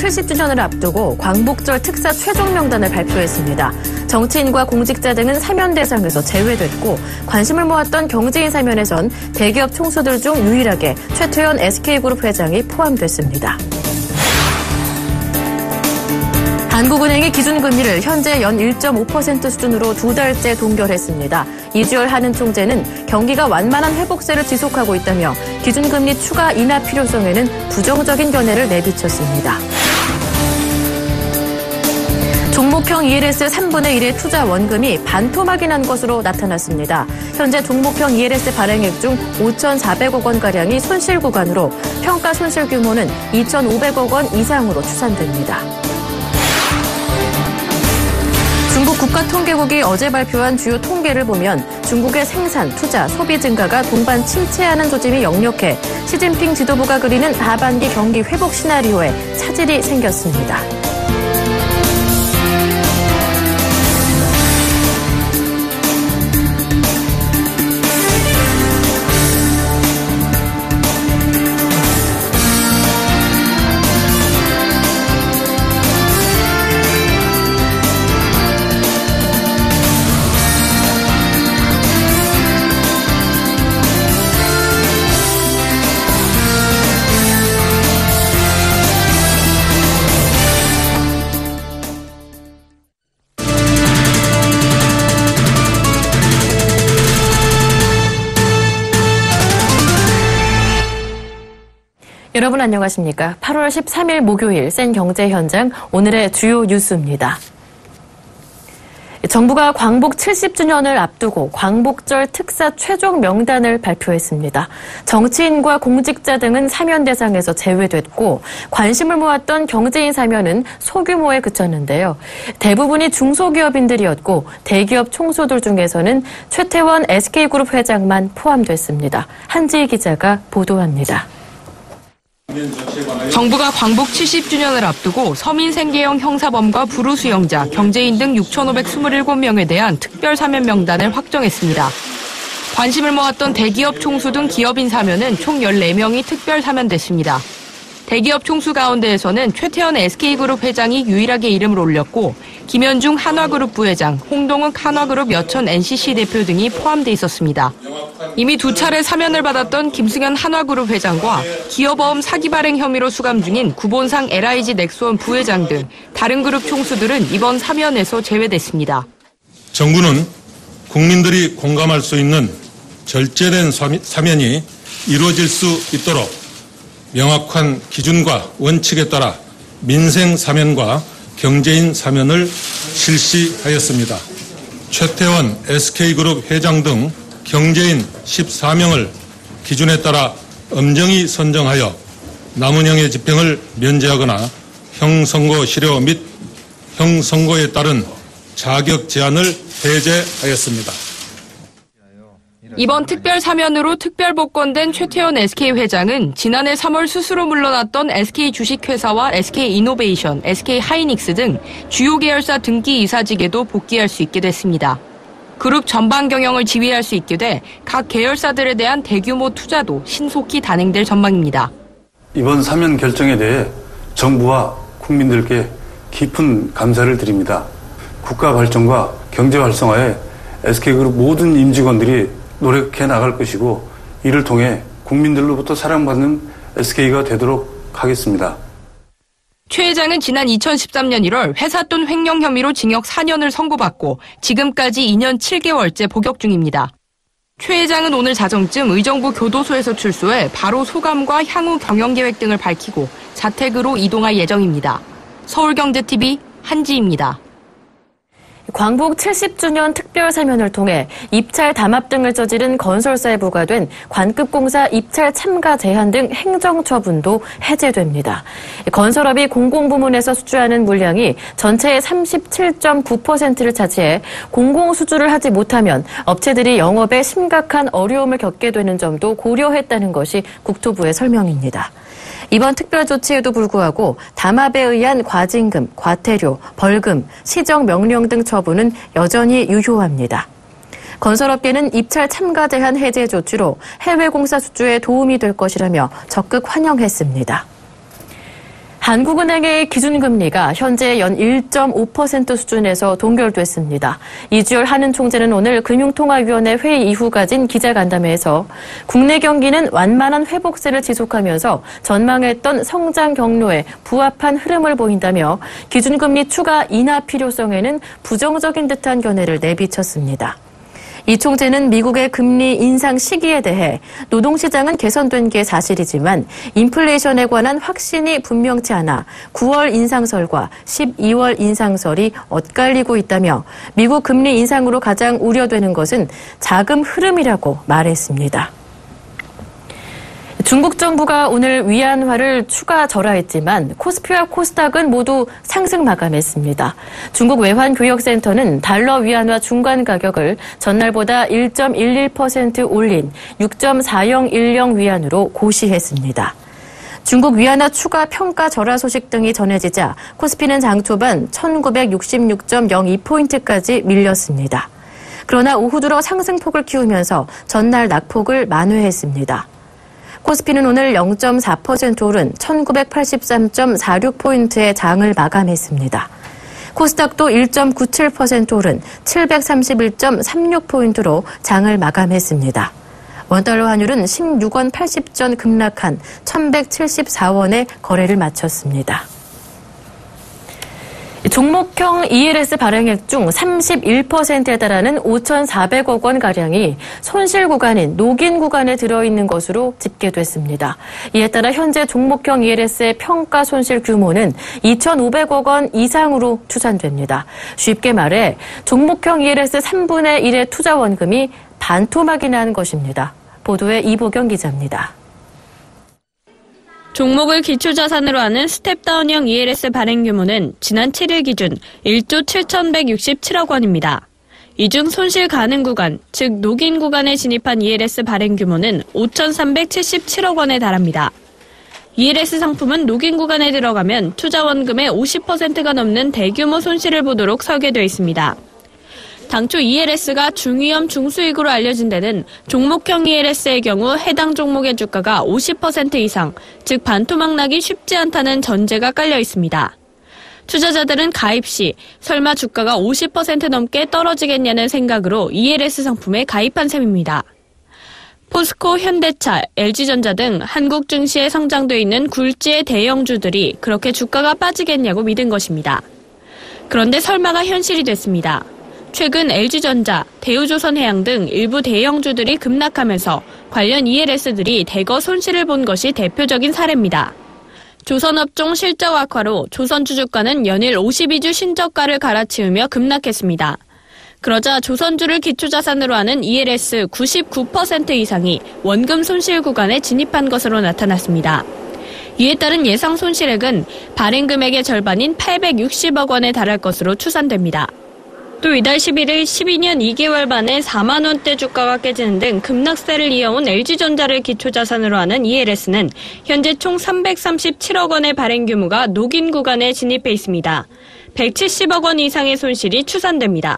70주년을 앞두고 광복절 특사 최종 명단을 발표했습니다. 정치인과 공직자 등은 사면 대상에서 제외됐고 관심을 모았던 경제인 사면에선 대기업 총수들 중 유일하게 최태원 SK그룹 회장이 포함됐습니다. 한국은행이 기준금리를 현재 연 1.5% 수준으로 2달째 동결했습니다. 이주열 한은 총재는 경기가 완만한 회복세를 지속하고 있다며 기준금리 추가 인하 필요성에는 부정적인 견해를 내비쳤습니다. 종목형 ELS 3분의 1의 투자 원금이 반토막이 난 것으로 나타났습니다. 현재 종목형 ELS 발행액 중 5,400억 원가량이 손실 구간으로 평가 손실 규모는 2,500억 원 이상으로 추산됩니다. 중국 국가통계국이 어제 발표한 주요 통계를 보면 중국의 생산, 투자, 소비 증가가 동반 침체하는 조짐이 역력해 시진핑 지도부가 그리는 하반기 경기 회복 시나리오에 차질이 생겼습니다. 여러분 안녕하십니까? 8월 13일 목요일 센 경제 현장 오늘의 주요 뉴스입니다. 정부가 광복 70주년을 앞두고 광복절 특사 최종 명단을 발표했습니다. 정치인과 공직자 등은 사면 대상에서 제외됐고 관심을 모았던 경제인 사면은 소규모에 그쳤는데요. 대부분이 중소기업인들이었고 대기업 총수들 중에서는 최태원 SK그룹 회장만 포함됐습니다. 한지희 기자가 보도합니다. 정부가 광복 70주년을 앞두고 서민생계형 형사범과 불우수영자, 경제인 등 6,527명에 대한 특별 사면 명단을 확정했습니다. 관심을 모았던 대기업 총수 등 기업인 사면은 총 14명이 특별 사면됐습니다. 대기업 총수 가운데에서는 최태원 SK그룹 회장이 유일하게 이름을 올렸고 김현중 한화그룹 부회장, 홍동욱 한화그룹 여천 NCC 대표 등이 포함돼 있었습니다. 이미 2차례 사면을 받았던 김승현 한화그룹 회장과 기업어음 사기 발행 혐의로 수감 중인 구본상 LIG 넥스원 부회장 등 다른 그룹 총수들은 이번 사면에서 제외됐습니다. 정부는 국민들이 공감할 수 있는 절제된 사면이 이루어질 수 있도록 명확한 기준과 원칙에 따라 민생 사면과 경제인 사면을 실시하였습니다. 최태원 SK그룹 회장 등 경제인 14명을 기준에 따라 엄정히 선정하여 남은형의 집행을 면제하거나 형선고 실효 및 형선고에 따른 자격 제한을 해제하였습니다. 이번 특별 사면으로 특별 복권된 최태원 SK 회장은 지난해 3월 스스로 물러났던 SK 주식회사와 SK 이노베이션, SK 하이닉스 등 주요 계열사 등기 이사직에도 복귀할 수 있게 됐습니다. 그룹 전반 경영을 지휘할 수 있게 돼 각 계열사들에 대한 대규모 투자도 신속히 단행될 전망입니다. 이번 사면 결정에 대해 정부와 국민들께 깊은 감사를 드립니다. 국가 발전과 경제 활성화에 SK그룹 모든 임직원들이 노력해 나갈 것이고 이를 통해 국민들로부터 사랑받는 SK가 되도록 하겠습니다. 최 회장은 지난 2013년 1월 회사 돈 횡령 혐의로 징역 4년을 선고받고 지금까지 2년 7개월째 복역 중입니다. 최 회장은 오늘 자정쯤 의정부 교도소에서 출소해 바로 소감과 향후 경영계획 등을 밝히고 자택으로 이동할 예정입니다. 서울경제TV 한지입니다. 광복 70주년 특별 사면을 통해 입찰 담합 등을 저지른 건설사에 부과된 관급공사 입찰 참가 제한 등 행정처분도 해제됩니다. 건설업이 공공부문에서 수주하는 물량이 전체의 37.9%를 차지해 공공수주를 하지 못하면 업체들이 영업에 심각한 어려움을 겪게 되는 점도 고려했다는 것이 국토부의 설명입니다. 이번 특별 조치에도 불구하고 담합에 의한 과징금, 과태료, 벌금, 시정 명령 등 처분은 여전히 유효합니다. 건설업계는 입찰 참가 제한 해제 조치로 해외 공사 수주에 도움이 될 것이라며 적극 환영했습니다. 한국은행의 기준금리가 현재 연 1.5% 수준에서 동결됐습니다. 이주열 한은 총재는 오늘 금융통화위원회 회의 이후 가진 기자간담회에서 국내 경기는 완만한 회복세를 지속하면서 전망했던 성장 경로에 부합한 흐름을 보인다며 기준금리 추가 인하 필요성에는 부정적인 듯한 견해를 내비쳤습니다. 이 총재는 미국의 금리 인상 시기에 대해 노동시장은 개선된 게 사실이지만 인플레이션에 관한 확신이 분명치 않아 9월 인상설과 12월 인상설이 엇갈리고 있다며 미국 금리 인상으로 가장 우려되는 것은 자금 흐름이라고 말했습니다. 중국 정부가 오늘 위안화를 추가 절하했지만 코스피와 코스닥은 모두 상승 마감했습니다. 중국 외환교역센터는 달러 위안화 중간 가격을 전날보다 1.11% 올린 6.4010 위안으로 고시했습니다. 중국 위안화 추가 평가 절하 소식 등이 전해지자 코스피는 장 초반 1966.02포인트까지 밀렸습니다. 그러나 오후 들어 상승폭을 키우면서 전날 낙폭을 만회했습니다. 코스피는 오늘 0.4% 오른 1983.46포인트의 장을 마감했습니다. 코스닥도 1.97% 오른 731.36포인트로 장을 마감했습니다. 원달러 환율은 16원 80전 급락한 1174원에 거래를 마쳤습니다. 종목형 ELS 발행액 중 31%에 달하는 5,400억 원가량이 손실 구간인 녹인 구간에 들어있는 것으로 집계됐습니다. 이에 따라 현재 종목형 ELS의 평가 손실 규모는 2,500억 원 이상으로 추산됩니다. 쉽게 말해 종목형 ELS 3분의 1의 투자 원금이 반토막이 난 것입니다. 보도에 이보경 기자입니다. 종목을 기초자산으로 하는 스텝다운형 ELS 발행 규모는 지난 7일 기준 1조 7,167억 원입니다. 이 중 손실 가능 구간, 즉 녹인 구간에 진입한 ELS 발행 규모는 5,377억 원에 달합니다. ELS 상품은 녹인 구간에 들어가면 투자 원금의 50%가 넘는 대규모 손실을 보도록 설계되어 있습니다. 당초 ELS가 중위험 중수익으로 알려진 데는 종목형 ELS의 경우 해당 종목의 주가가 50% 이상, 즉 반토막 나기 쉽지 않다는 전제가 깔려 있습니다. 투자자들은 가입 시 설마 주가가 50% 넘게 떨어지겠냐는 생각으로 ELS 상품에 가입한 셈입니다. 포스코, 현대차, LG전자 등 한국 증시에 성장돼 있는 굴지의 대형주들이 그렇게 주가가 빠지겠냐고 믿은 것입니다. 그런데 설마가 현실이 됐습니다. 최근 LG전자, 대우조선해양 등 일부 대형주들이 급락하면서 관련 ELS들이 대거 손실을 본 것이 대표적인 사례입니다. 조선업종 실적 악화로 조선주 주가는 연일 52주 신저가를 갈아치우며 급락했습니다. 그러자 조선주를 기초자산으로 하는 ELS 99% 이상이 원금 손실 구간에 진입한 것으로 나타났습니다. 이에 따른 예상 손실액은 발행 금액의 절반인 860억 원에 달할 것으로 추산됩니다. 또 이달 11일 12년 2개월 만에 4만 원대 주가가 깨지는 등 급락세를 이어온 LG전자를 기초자산으로 하는 ELS는 현재 총 337억 원의 발행 규모가 녹인 구간에 진입해 있습니다. 170억 원 이상의 손실이 추산됩니다.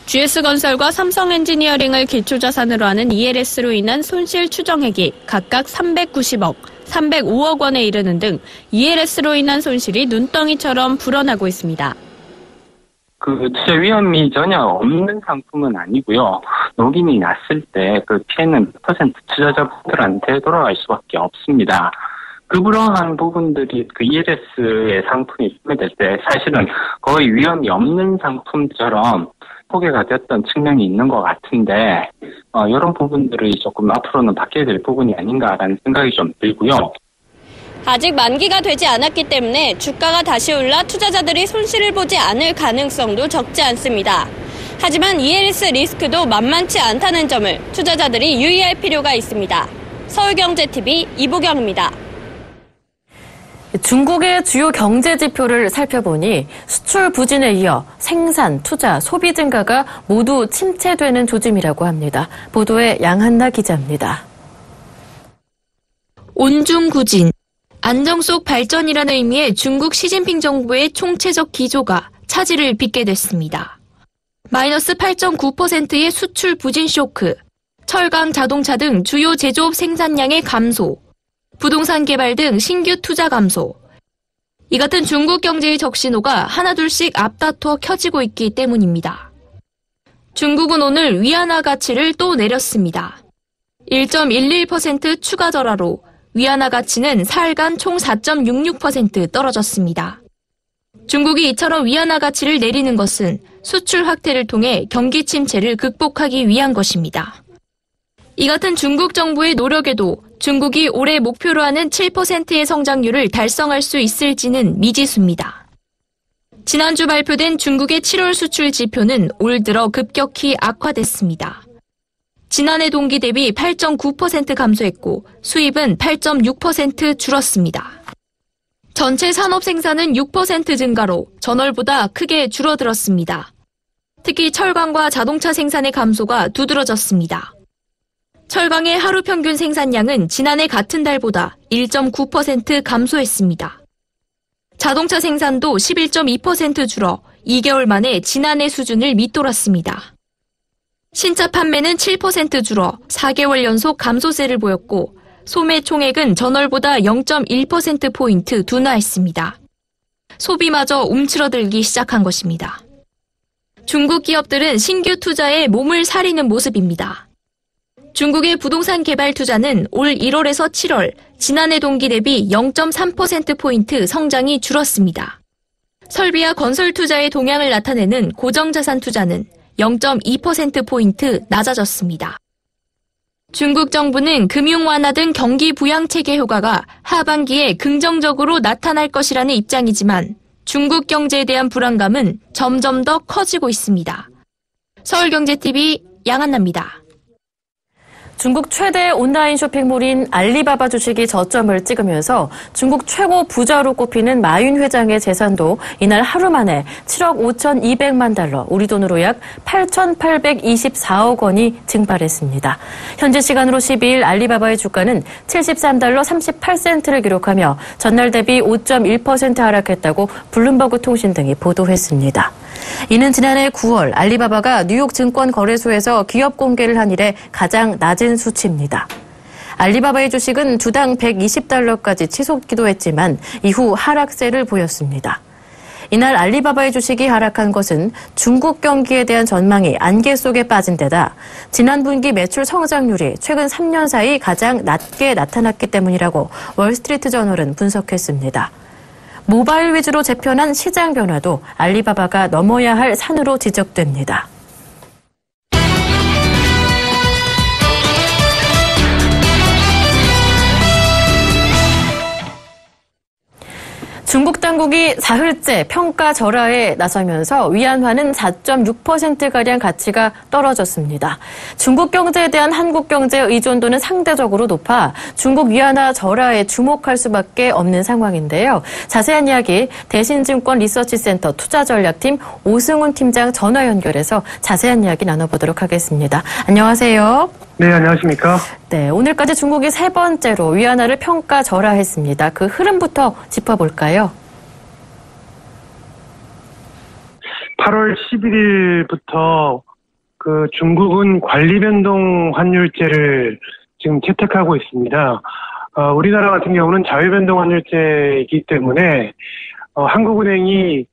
GS건설과 삼성엔지니어링을 기초자산으로 하는 ELS로 인한 손실 추정액이 각각 390억, 305억 원에 이르는 등 ELS로 인한 손실이 눈덩이처럼 불어나고 있습니다. 투자 위험이 전혀 없는 상품은 아니고요. 녹인이 났을 때 그 피해는 100% 투자자분들한테 돌아갈 수밖에 없습니다. 그러한 부분들이 ELS의 상품이 판매될 때 사실은 거의 위험이 없는 상품처럼 소개가 됐던 측면이 있는 것 같은데 이런 부분들이 조금 앞으로는 바뀌어야 될 부분이 아닌가라는 생각이 좀 들고요. 아직 만기가 되지 않았기 때문에 주가가 다시 올라 투자자들이 손실을 보지 않을 가능성도 적지 않습니다. 하지만 ELS 리스크도 만만치 않다는 점을 투자자들이 유의할 필요가 있습니다. 서울경제TV 이보경입니다. 중국의 주요 경제 지표를 살펴보니 수출 부진에 이어 생산, 투자, 소비 증가가 모두 침체되는 조짐이라고 합니다. 보도에 양한나 기자입니다. 온중구진, 안정 속 발전이라는 의미의 중국 시진핑 정부의 총체적 기조가 차질을 빚게 됐습니다. 마이너스 8.9%의 수출 부진 쇼크, 철강, 자동차 등 주요 제조업 생산량의 감소, 부동산 개발 등 신규 투자 감소, 이 같은 중국 경제의 적신호가 하나둘씩 앞다퉈 켜지고 있기 때문입니다. 중국은 오늘 위안화 가치를 또 내렸습니다. 1.11% 추가 절하로 위안화 가치는 사흘간 총 4.66% 떨어졌습니다. 중국이 이처럼 위안화 가치를 내리는 것은 수출 확대를 통해 경기 침체를 극복하기 위한 것입니다. 이 같은 중국 정부의 노력에도 중국이 올해 목표로 하는 7%의 성장률을 달성할 수 있을지는 미지수입니다. 지난주 발표된 중국의 7월 수출 지표는 올 들어 급격히 악화됐습니다. 지난해 동기 대비 8.9% 감소했고 수입은 8.6% 줄었습니다. 전체 산업 생산은 6% 증가로 전월보다 크게 줄어들었습니다. 특히 철강과 자동차 생산의 감소가 두드러졌습니다. 철강의 하루 평균 생산량은 지난해 같은 달보다 1.9% 감소했습니다. 자동차 생산도 11.2% 줄어 2개월 만에 지난해 수준을 밑돌았습니다. 신차 판매는 7% 줄어 4개월 연속 감소세를 보였고 소매 총액은 전월보다 0.1%포인트 둔화했습니다. 소비마저 움츠러들기 시작한 것입니다. 중국 기업들은 신규 투자에 몸을 사리는 모습입니다. 중국의 부동산 개발 투자는 올 1월에서 7월 지난해 동기 대비 0.3%포인트 성장이 줄었습니다. 설비와 건설 투자의 동향을 나타내는 고정자산 투자는 0.2%포인트 낮아졌습니다. 중국 정부는 금융 완화 등 경기 부양 체계 효과가 하반기에 긍정적으로 나타날 것이라는 입장이지만 중국 경제에 대한 불안감은 점점 더 커지고 있습니다. 서울경제TV 양한나입니다. 중국 최대 온라인 쇼핑몰인 알리바바 주식이 저점을 찍으면서 중국 최고 부자로 꼽히는 마윈 회장의 재산도 이날 하루 만에 7억 5,200만 달러, 우리 돈으로 약 8,824억 원이 증발했습니다. 현지 시간으로 12일 알리바바의 주가는 73달러 38센트를 기록하며 전날 대비 5.1% 하락했다고 블룸버그 통신 등이 보도했습니다. 이는 지난해 9월 알리바바가 뉴욕 증권거래소에서 기업 공개를 한 이래 가장 낮은 수치입니다. 알리바바의 주식은 주당 120달러까지 치솟기도 했지만 이후 하락세를 보였습니다. 이날 알리바바의 주식이 하락한 것은 중국 경기에 대한 전망이 안개 속에 빠진 데다 지난 분기 매출 성장률이 최근 3년 사이 가장 낮게 나타났기 때문이라고 월스트리트저널은 분석했습니다. 모바일 위주로 재편한 시장 변화도 알리바바가 넘어야 할 산으로 지적됩니다. 중국 당국이 사흘째 평가 절하에 나서면서 위안화는 4.6%가량 가치가 떨어졌습니다. 중국 경제에 대한 한국 경제의 의존도는 상대적으로 높아 중국 위안화 절하에 주목할 수밖에 없는 상황인데요. 자세한 이야기 대신증권 리서치센터 투자전략팀 오승훈 팀장 전화 연결해서 자세한 이야기 나눠보도록 하겠습니다. 안녕하세요. 네, 안녕하십니까? 네, 오늘까지 중국이 세 번째로 위안화를 평가 절하했습니다. 그 흐름부터 짚어볼까요? 8월 11일부터 그 중국은 관리변동 환율제를 지금 채택하고 있습니다. 우리나라 같은 경우는 자유변동 환율제이기 때문에 한국은행이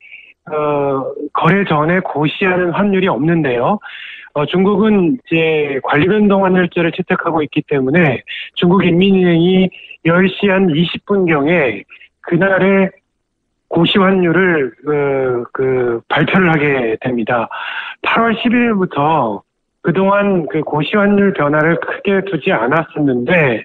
거래 전에 고시하는 환율이 없는데요. 중국은 이제 관리변동 환율제를 채택하고 있기 때문에 중국 인민은행이 10시 한 20분경에 그날의 고시 환율을 발표를 하게 됩니다. 8월 10일부터 그동안 그 고시 환율 변화를 크게 두지 않았었는데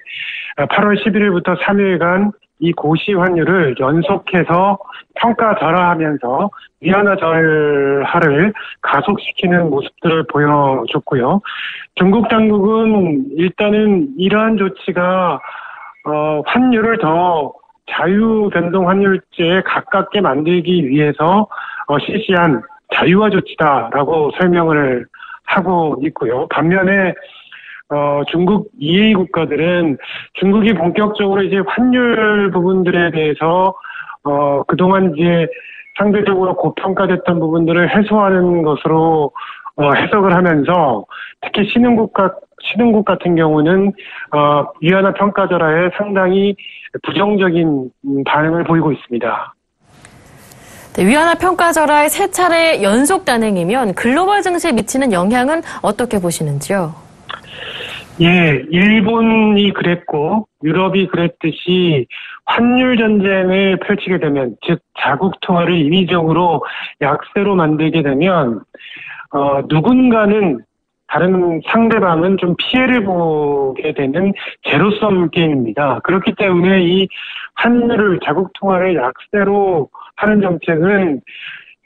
8월 11일부터 3일간 이 고시 환율을 연속해서 평가 절하하면서 위안화 절하를 가속시키는 모습들을 보여줬고요. 중국 당국은 일단은 이러한 조치가 환율을 더 자유변동 환율제에 가깝게 만들기 위해서 실시한 자유화 조치다라고 설명을 하고 있고요. 반면에 중국 EA 국가들은 중국이 본격적으로 이제 환율 부분들에 대해서 그동안 이제 상대적으로 고평가됐던 부분들을 해소하는 것으로 해석을 하면서 특히 신흥국 같은 경우는 위안화 평가 절하에 상당히 부정적인 반응을 보이고 있습니다. 네, 위안화 평가절하의 3차례 연속 단행이면 글로벌 증시에 미치는 영향은 어떻게 보시는지요? 예, 일본이 그랬고 유럽이 그랬듯이 환율 전쟁을 펼치게 되면, 즉 자국 통화를 인위적으로 약세로 만들게 되면 누군가는, 다른 상대방은 좀 피해를 보게 되는 제로섬 게임입니다. 그렇기 때문에 이 환율을, 자국 통화를 약세로 하는 정책은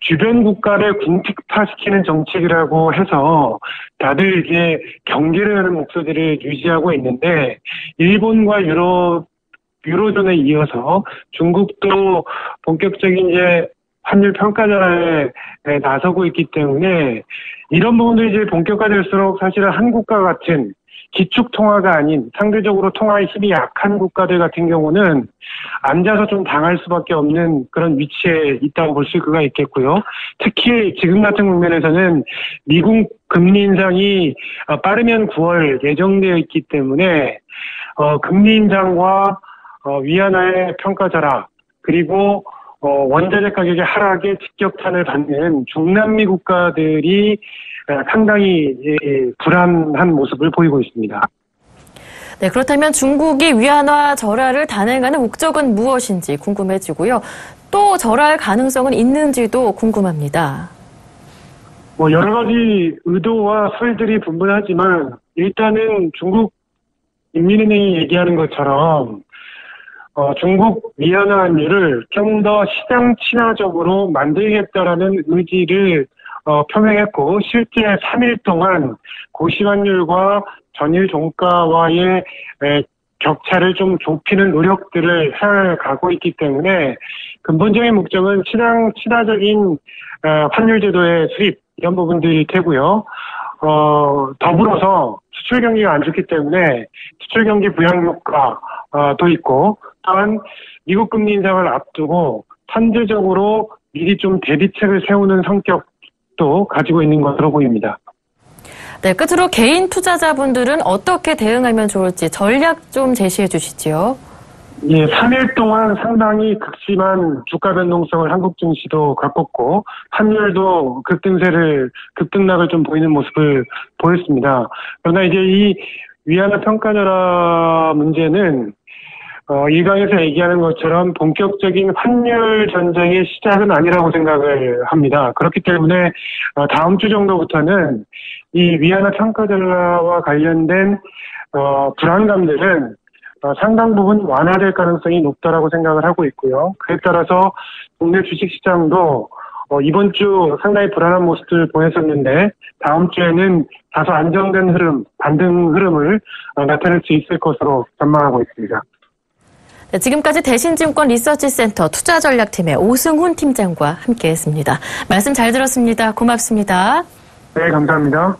주변 국가를 궁핍화시키는 정책이라고 해서 다들 이제 경계를 하는 목소리를 유지하고 있는데, 일본과 유로존에 이어서 중국도 본격적인 이제 환율 평가절하에 나서고 있기 때문에 이런 부분들이 이제 본격화될수록 사실은 한국과 같은 기축 통화가 아닌 상대적으로 통화의 힘이 약한 국가들 같은 경우는 앉아서 좀 당할 수밖에 없는 그런 위치에 있다고 볼 수가 있겠고요. 특히 지금 같은 국면에서는 미국 금리 인상이 빠르면 9월 예정되어 있기 때문에 금리 인상과 위안화의 평가절하, 그리고 원자재 가격의 하락에 직격탄을 받는 중남미 국가들이 상당히 불안한 모습을 보이고 있습니다. 네, 그렇다면 중국이 위안화 절하를 단행하는 목적은 무엇인지 궁금해지고요. 또 절하할 가능성은 있는지도 궁금합니다. 여러 가지 의도와 설들이 분분하지만 일단은 중국 인민은행이 얘기하는 것처럼 중국 위안화 환율을 좀 더 시장 친화적으로 만들겠다라는 의지를 표명했고, 실제 3일 동안 고시환율과 전일 종가와의 격차를 좀 좁히는 노력들을 해가고 있기 때문에 근본적인 목적은 시장 친화적인 환율 제도의 수립, 이런 부분들이 되고요. 더불어서 수출 경기가 안 좋기 때문에 수출 경기 부양 효과도 있고, 또한 미국 금리 인상을 앞두고 선제적으로 미리 좀 대비책을 세우는 성격도 가지고 있는 것으로 보입니다. 네, 끝으로 개인 투자자분들은 어떻게 대응하면 좋을지 전략 좀 제시해 주시죠. 예, 3일 동안 상당히 극심한 주가 변동성을 한국 증시도 겪었고, 환율도 급등락을 좀 보이는 모습을 보였습니다. 그러나 이제 이 위안화 평가절하 문제는 일각에서 얘기하는 것처럼 본격적인 환율 전쟁의 시작은 아니라고 생각을 합니다. 그렇기 때문에 다음 주 정도부터는 이 위안화 평가절하와 관련된 불안감들은 상당 부분 완화될 가능성이 높다라고 생각을 하고 있고요. 그에 따라서 국내 주식시장도 이번 주 상당히 불안한 모습을 보였었는데 다음 주에는 다소 안정된 흐름, 반등 흐름을 나타낼 수 있을 것으로 전망하고 있습니다. 네, 지금까지 대신증권 리서치센터 투자전략팀의 오승훈 팀장과 함께했습니다. 말씀 잘 들었습니다. 고맙습니다. 네, 감사합니다.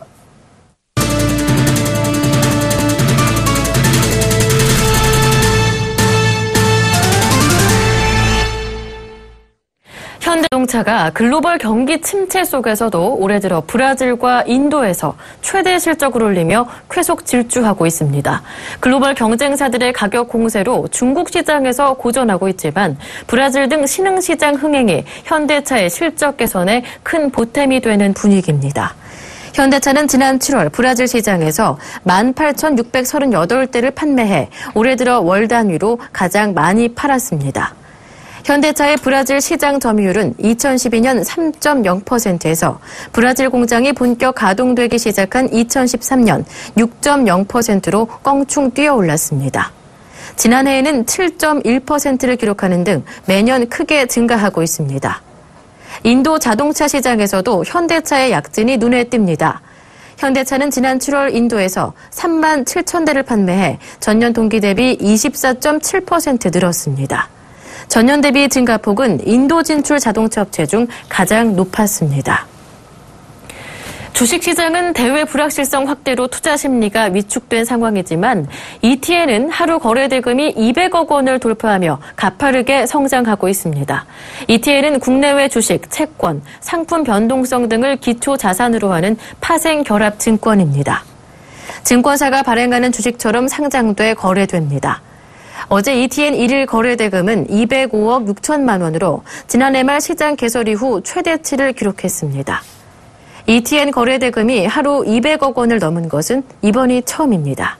현대자동차가 글로벌 경기 침체 속에서도 올해 들어 브라질과 인도에서 최대 실적을 올리며 계속 질주하고 있습니다. 글로벌 경쟁사들의 가격 공세로 중국 시장에서 고전하고 있지만 브라질 등 신흥시장 흥행이 현대차의 실적 개선에 큰 보탬이 되는 분위기입니다. 현대차는 지난 7월 브라질 시장에서 18,638대를 판매해 올해 들어 월 단위로 가장 많이 팔았습니다. 현대차의 브라질 시장 점유율은 2012년 3.0%에서 브라질 공장이 본격 가동되기 시작한 2013년 6.0%로 껑충 뛰어올랐습니다. 지난해에는 7.1%를 기록하는 등 매년 크게 증가하고 있습니다. 인도 자동차 시장에서도 현대차의 약진이 눈에 띕니다. 현대차는 지난 7월 인도에서 3만 7천 대를 판매해 전년 동기 대비 24.7% 늘었습니다. 전년 대비 증가폭은 인도 진출 자동차 업체 중 가장 높았습니다. 주식시장은 대외 불확실성 확대로 투자 심리가 위축된 상황이지만 ETN은 하루 거래 대금이 200억 원을 돌파하며 가파르게 성장하고 있습니다. ETN은 국내외 주식, 채권, 상품 변동성 등을 기초 자산으로 하는 파생 결합 증권입니다. 증권사가 발행하는 주식처럼 상장돼 거래됩니다. 어제 ETN 1일 거래대금은 205억 6천만 원으로 지난해 말 시장 개설 이후 최대치를 기록했습니다. ETN 거래대금이 하루 200억 원을 넘은 것은 이번이 처음입니다.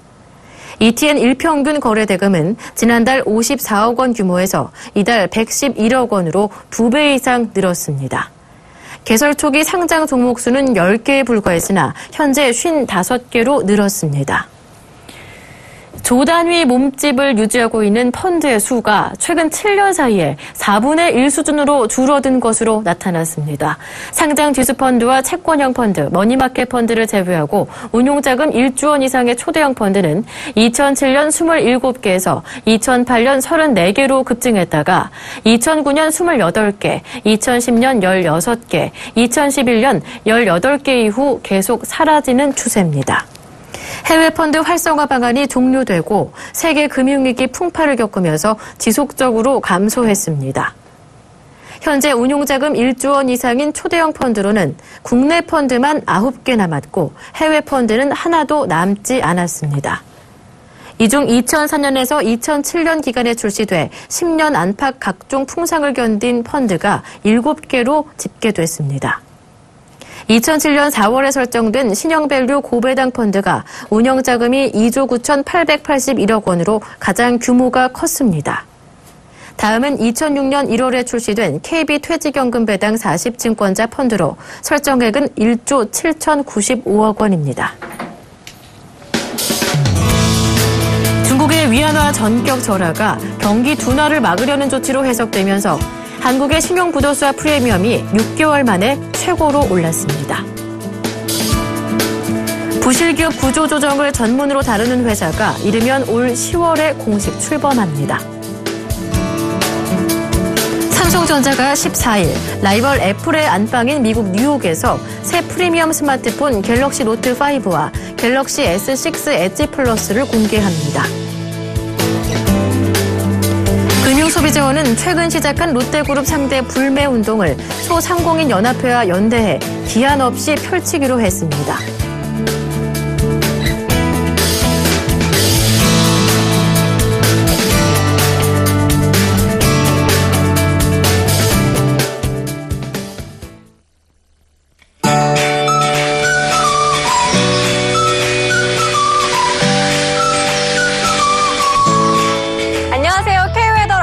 ETN 일평균 거래대금은 지난달 54억 원 규모에서 이달 111억 원으로 2배 이상 늘었습니다. 개설 초기 상장 종목 수는 10개에 불과했으나 현재 55개로 늘었습니다. 조단위 몸집을 유지하고 있는 펀드의 수가 최근 7년 사이에 4분의 1 수준으로 줄어든 것으로 나타났습니다. 상장 뒤수 펀드와 채권형 펀드, 머니마켓 펀드를 제외하고 운용자금 1조 원 이상의 초대형 펀드는 2007년 27개에서 2008년 34개로 급증했다가 2009년 28개, 2010년 16개, 2011년 18개 이후 계속 사라지는 추세입니다. 해외 펀드 활성화 방안이 종료되고 세계 금융위기 풍파를 겪으면서 지속적으로 감소했습니다. 현재 운용자금 1조 원 이상인 초대형 펀드로는 국내 펀드만 9개 남았고 해외 펀드는 하나도 남지 않았습니다. 이 중 2004년에서 2007년 기간에 출시돼 10년 안팎 각종 풍상을 견딘 펀드가 7개로 집계됐습니다. 2007년 4월에 설정된 신형밸류 고배당 펀드가 운영자금이 2조 9,881억 원으로 가장 규모가 컸습니다. 다음은 2006년 1월에 출시된 KB퇴직연금 배당 40증권자 펀드로 설정액은 1조 7,095억 원입니다. 중국의 위안화 전격 절하가 경기 둔화를 막으려는 조치로 해석되면서 한국의 신용부도수와 프리미엄이 6개월 만에 최고로 올랐습니다. 부실기업 구조조정을 전문으로 다루는 회사가 이르면 올 10월에 공식 출범합니다. 삼성전자가 14일 라이벌 애플의 안방인 미국 뉴욕에서 새 프리미엄 스마트폰 갤럭시 노트 5와 갤럭시 S6 엣지 플러스를 공개합니다. 금융소비자원은 최근 시작한 롯데그룹 상대 불매 운동을 소상공인 연합회와 연대해 기한 없이 펼치기로 했습니다.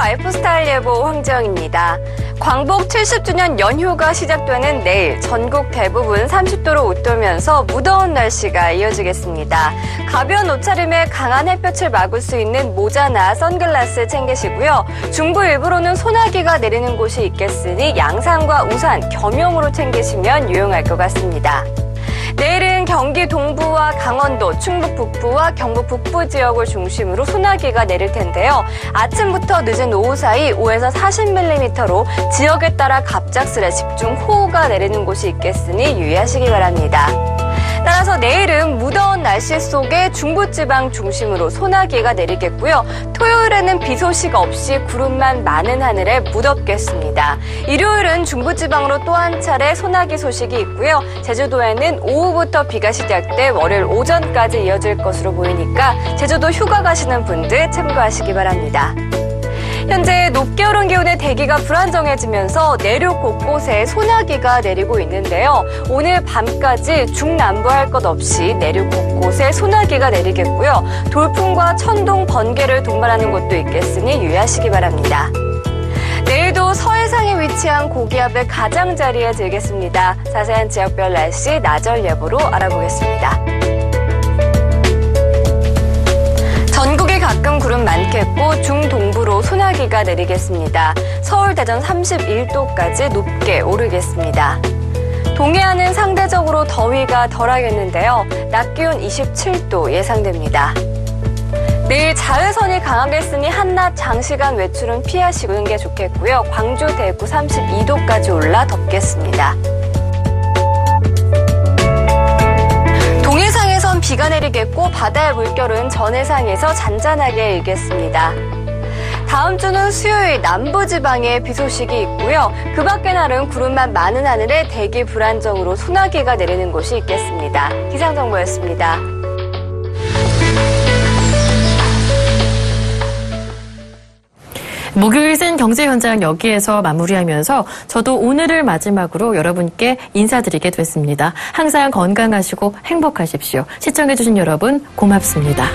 라이프스타일 예보 황지영입니다. 광복 70주년 연휴가 시작되는 내일 전국 대부분 30도로 웃돌면서 무더운 날씨가 이어지겠습니다. 가벼운 옷차림에 강한 햇볕을 막을 수 있는 모자나 선글라스 챙기시고요. 중부 일부로는 소나기가 내리는 곳이 있겠으니 양산과 우산 겸용으로 챙기시면 유용할 것 같습니다. 내일은 경기 동부와 강원도, 충북 북부와 경북 북부 지역을 중심으로 소나기가 내릴 텐데요. 아침부터 늦은 오후 사이 5에서 40mm로 지역에 따라 갑작스레 집중호우가 내리는 곳이 있겠으니 유의하시기 바랍니다. 따라서 내일은 무더운 날씨 속에 중부지방 중심으로 소나기가 내리겠고요. 토요일에는 비 소식 없이 구름만 많은 하늘에 무덥겠습니다. 일요일은 중부지방으로 또 한 차례 소나기 소식이 있고요. 제주도에는 오후부터 비가 시작돼 월요일 오전까지 이어질 것으로 보이니까 제주도 휴가 가시는 분들 참고하시기 바랍니다. 현재 높게 오른 기온의 대기가 불안정해지면서 내륙 곳곳에 소나기가 내리고 있는데요. 오늘 밤까지 중남부 할 것 없이 내륙 곳곳에 소나기가 내리겠고요. 돌풍과 천둥, 번개를 동반하는 곳도 있겠으니 유의하시기 바랍니다. 내일도 서해상에 위치한 고기압의 가장자리에 들겠습니다. 자세한 지역별 날씨 나절 예보로 알아보겠습니다. 전국에 가끔 구름 많겠고 중동부로 소나기가 내리겠습니다. 서울, 대전 31도까지 높게 오르겠습니다. 동해안은 상대적으로 더위가 덜하겠는데요. 낮 기온 27도 예상됩니다. 내일 자외선이 강하겠으니 한낮 장시간 외출은 피하시는 게 좋겠고요. 광주, 대구 32도까지 올라 덥겠습니다. 동해상에선 비가 내리겠고 바다의 물결은 전해상에서 잔잔하게 일겠습니다. 다음 주는 수요일 남부지방에 비 소식이 있고요. 그 밖의 날은 구름만 많은 하늘에 대기 불안정으로 소나기가 내리는 곳이 있겠습니다. 기상정보였습니다. 목요일 센 경제 현장 여기에서 마무리하면서 저도 오늘을 마지막으로 여러분께 인사드리게 됐습니다. 항상 건강하시고 행복하십시오. 시청해주신 여러분 고맙습니다.